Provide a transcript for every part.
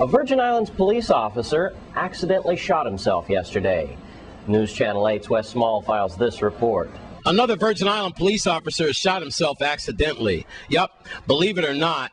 A Virgin Islands police officer accidentally shot himself yesterday. News Channel 8's Wes Small files this report. Another Virgin Island police officer shot himself accidentally. Yep, believe it or not.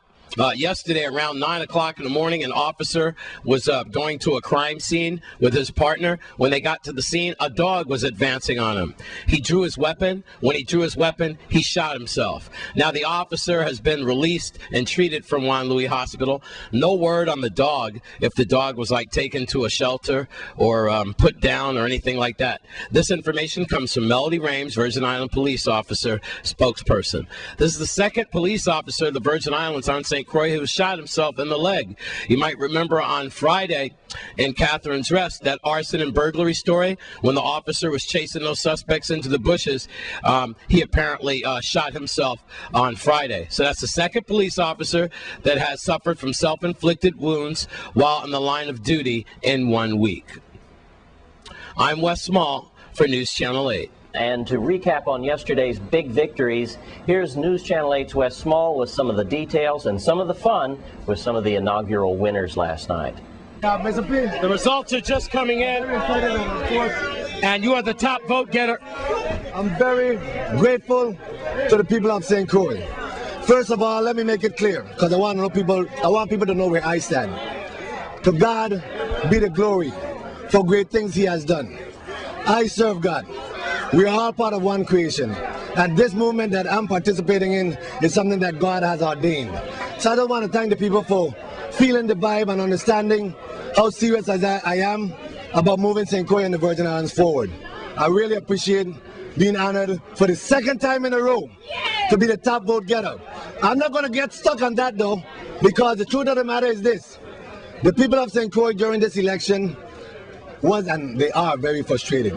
Yesterday around 9 o'clock in the morning, an officer was going to a crime scene with his partner. When they got to the scene, a dog was advancing on him. He drew his weapon. When he drew his weapon, he shot himself. Now, the officer has been released and treated from Juan Louis Hospital. No word on the dog, if the dog was taken to a shelter or put down or anything like that. This information comes from Melody Rames, Virgin Island police officer spokesperson. This is the second police officer of the Virgin Islands on St. Croix who shot himself in the leg. You might remember on Friday in Catherine's Rest, that arson and burglary story, when the officer was chasing those suspects into the bushes, he apparently shot himself on Friday. So that's the second police officer that has suffered from self-inflicted wounds while on the line of duty in 1 week. I'm Wes Small for News Channel 8. And to recap on yesterday's big victories, here's News Channel 8's Wes Small with some of the details and some of the fun with some of the inaugural winners last night. The results are just coming in, and you are the top vote getter. I'm very grateful to the people of St. Croix. First of all, let me make it clear, because I want people to know where I stand. To God be the glory for great things He has done. I serve God. We are all part of one creation, and this movement that I'm participating in is something that God has ordained. So I just want to thank the people for feeling the vibe and understanding how serious I am about moving St. Croix and the Virgin Islands forward. I really appreciate being honored for the second time in a row to be the top vote getter. I'm not going to get stuck on that though, because the truth of the matter is this: the people of St. Croix during this election was, and they are, very frustrated.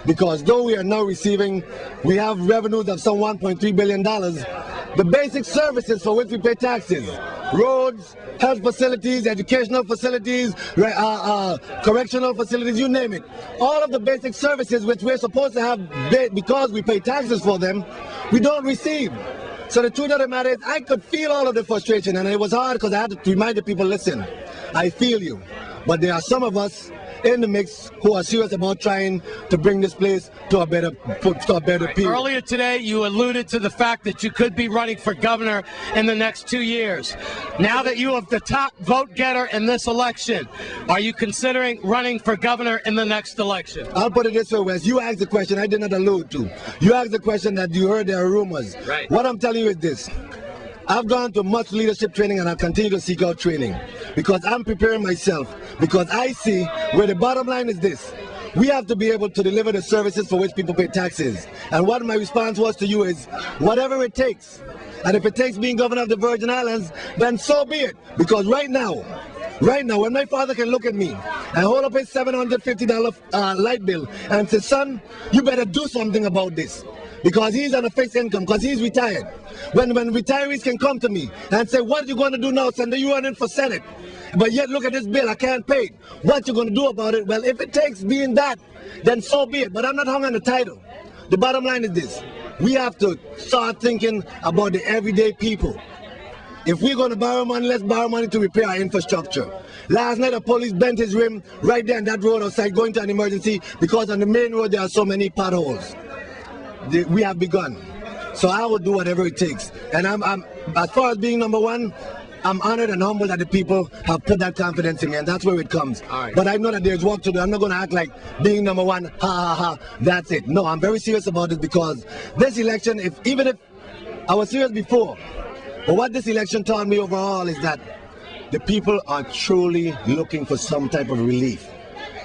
Because though we are now we have revenues of some $1.3 billion, the basic services for which we pay taxes, roads, health facilities, educational facilities, correctional facilities, you name it. All of the basic services which we're supposed to have because we pay taxes for them, we don't receive. So the truth of the matter is, I could feel all of the frustration, and it was hard because I had to remind the people, listen, I feel you. But there are some of us in the mix who are serious about trying to bring this place to a better period. Earlier today, you alluded to the fact that you could be running for governor in the next 2 years. Now that you have the top vote getter in this election, are you considering running for governor in the next election? I'll put it this way, Wes. You asked the question I did not allude to. You asked the question that you heard there are rumors. Right. What I'm telling you is this. I've gone to much leadership training, and I continue to seek out training because I'm preparing myself, because I see where the bottom line is this: we have to be able to deliver the services for which people pay taxes. And what my response was to you is, whatever it takes, and if it takes being governor of the Virgin Islands, then so be it. Because right now, when my father can look at me and hold up his $750 light bill and say, son, you better do something about this. Because he's on a fixed income, because he's retired. When retirees can come to me and say, what are you going to do now, Sunday? You running for Senate. But yet, look at this bill, I can't pay it. What you going to do about it? Well, if it takes being that, then so be it. But I'm not hung on the title. The bottom line is this: we have to start thinking about the everyday people. If we're going to borrow money, let's borrow money to repair our infrastructure. Last night, a police bent his rim right there on that road outside going to an emergency because on the main road there are so many potholes. We have begun. So I will do whatever it takes. And I'm as far as being number one, I'm honored and humbled that the people have put that confidence in me, and that's where it comes. Right. But I know that there's work to do. I'm not going to act like being number one, ha ha ha, that's it. No, I'm very serious about it, because this election, even if I was serious before, but what this election taught me overall is that the people are truly looking for some type of relief.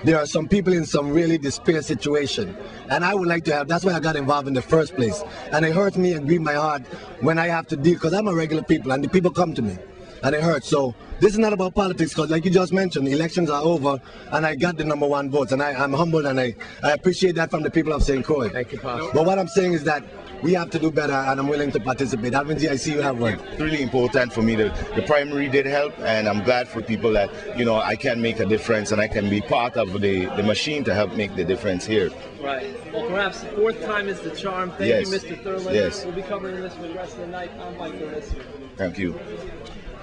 There are some people in some really despair situation, and I would like to have. That's why I got involved in the first place. And it hurts me and grieves my heart when I have to deal, because I'm a regular people and the people come to me, and it hurts. So this is not about politics, because like you just mentioned, elections are over and I got the number one votes, and I'm humbled, and I appreciate that from the people of St. Croix. Thank you, Pastor. But what I'm saying is that we have to do better, and I'm willing to participate. Alvinzi, I see you have one. It's really important for me. The primary did help, and I'm glad for people that, I can make a difference and I can be part of the machine to help make the difference here. Right. Well, perhaps fourth time is the charm. Thank you, Mr. Thurland. Yes. We'll be covering this for the rest of the night. I'm Mike Doris. Thank you.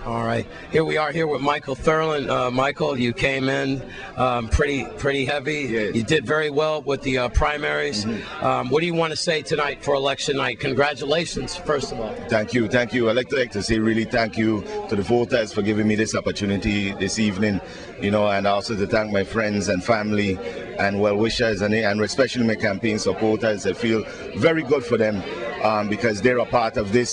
All right, here we are here with Michael Thurland. Michael, you came in pretty heavy. Yes. You did very well with the primaries. What do you want to say tonight for election night? Congratulations, first of all. Thank you. I'd like to say really thank you to the voters for giving me this opportunity this evening, you know, and also to thank my friends and family and well-wishers and especially my campaign supporters. I feel very good for them because they're a part of this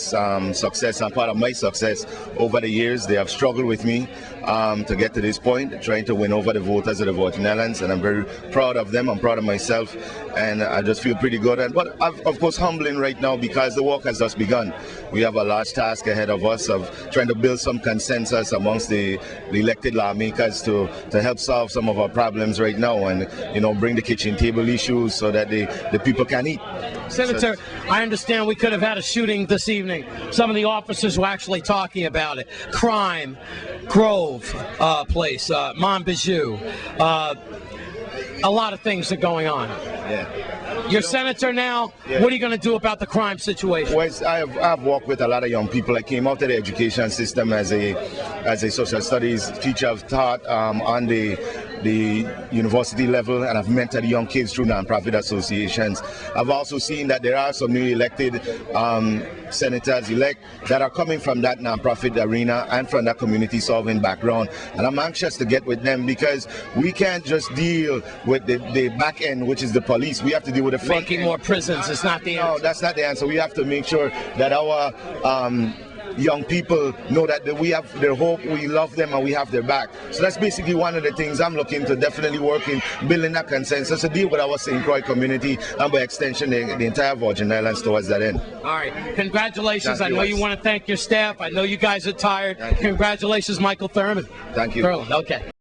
success and part of my success over the years. They have struggled with me to get to this point, trying to win over the voters of the Virgin Islands, and I'm very proud of them. I'm proud of myself, and I just feel pretty good. But of course humbling right now because the work has just begun. We have a large task ahead of us of trying to build some consensus amongst the elected lawmakers to help solve some of our problems right now, and you know, bring the kitchen table issues so that the people can eat. Senator, I understand we could have had a shooting this evening. Some of the officers were actually talking about it. Crime, Grove place, Montbijou. A lot of things are going on. Yeah. You're senator now. Yeah. What are you going to do about the crime situation? Well, I've worked with a lot of young people. I came out of the education system as a social studies teacher. I've taught on the university level, and I've mentored young kids through nonprofit associations. I've also seen that there are some new elected senators-elect that are coming from that nonprofit arena and from that community solving background, and I'm anxious to get with them because we can't just deal with the back end, which is the police. We have to deal with the front Making end. more prisons is not the answer. No, that's not the answer. We have to make sure that our young people know that we have their hope, we love them, and we have their back. So that's basically one of the things I'm looking to definitely work in, building that consensus to deal with our St. Croix community and by extension the entire Virgin Islands towards that end. All right. Congratulations. Thank I you. know you want to thank your staff. I know you guys are tired. Thank you. Congratulations, Michael Thurman. Thank you. Thurland. Okay.